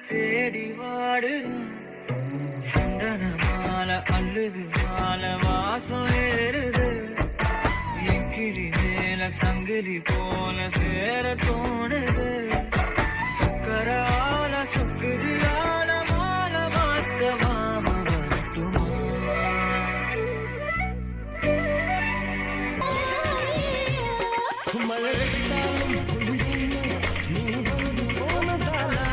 தேடி வாடுறோம். சந்தன மாலை அள்ளுது மாலை வாசம் ஏறுது. என் கிளி மேல சங்கிலி போல சேர தோணுது. சக்கர ஆல சொக்குது ஆல மாலை மாத்த மாம வரட்டுமா? மலர்ந்தாலும் நீ வந்து போனதாலா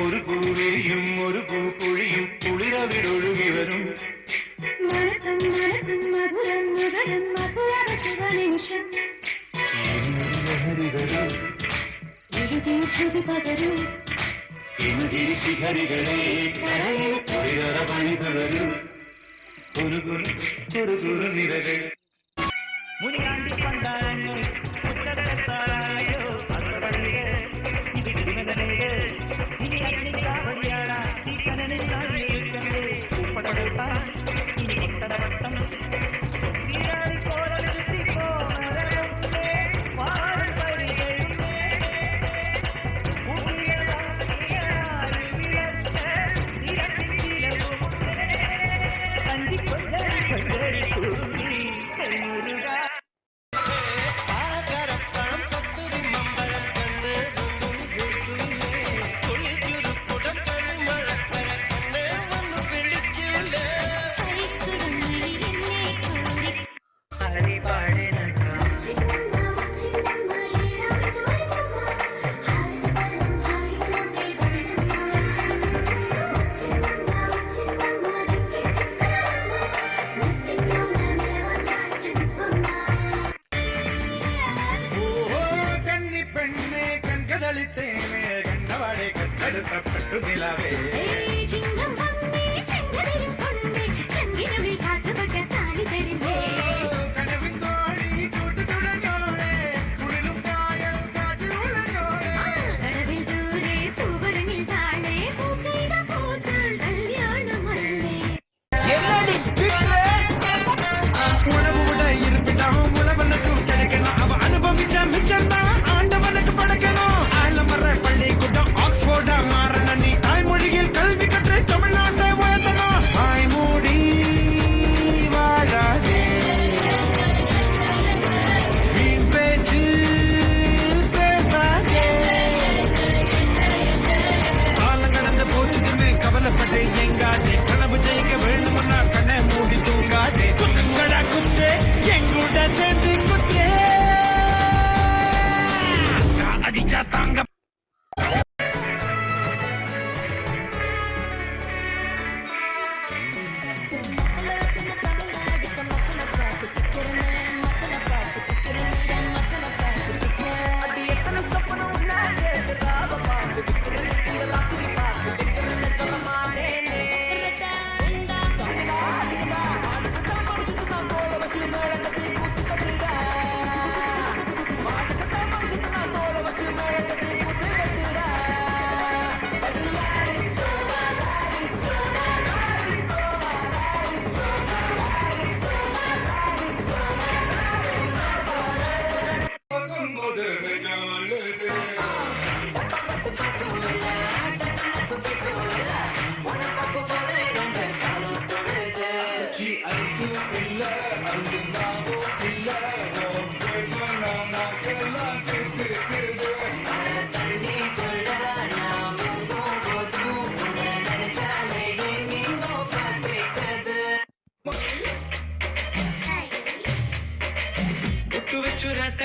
ഒരു പൂരിയും ഒരു പൂപ്പൊഴിയും കുളിരവിടൊഴുകി വരും. ശിഖരികളെ കുളിരറ പണിതു വരും. ഒരു കുറു നിരകൾ മുനിയാണ്ടി പണ്ടാരങ്ങൾ പുത്തകത്താറായോ അത്രവഴികൾ ഇത് തിരുമലനേട് ഇനി അഗ്നിക്കാവടിയാള ഈ കനലിൽ താഴെയുക്കണ്ടേ ഉപ്പടവെട്ടാൻ ഇനി കൊട്ടടവട്ടം നീരാളി കോരലെത്തി പോരേ വാഴ പരികയുമേ കഞ്ചി കൊല്ലരി കൊല്ലരി കൂടി കൈമുരുക കുളിക്കൊരു കുടം മഴക്കര കണ്ണ് വന്നു വിളിക്കൂലേ.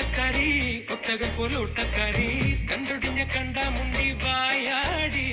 ഒറ്റക്കാരി ഒട്ടകം പോലെ ഒട്ടക്കാരി കണ്ടൊടിഞ്ഞ കണ്ട മുണ്ടി വായാടി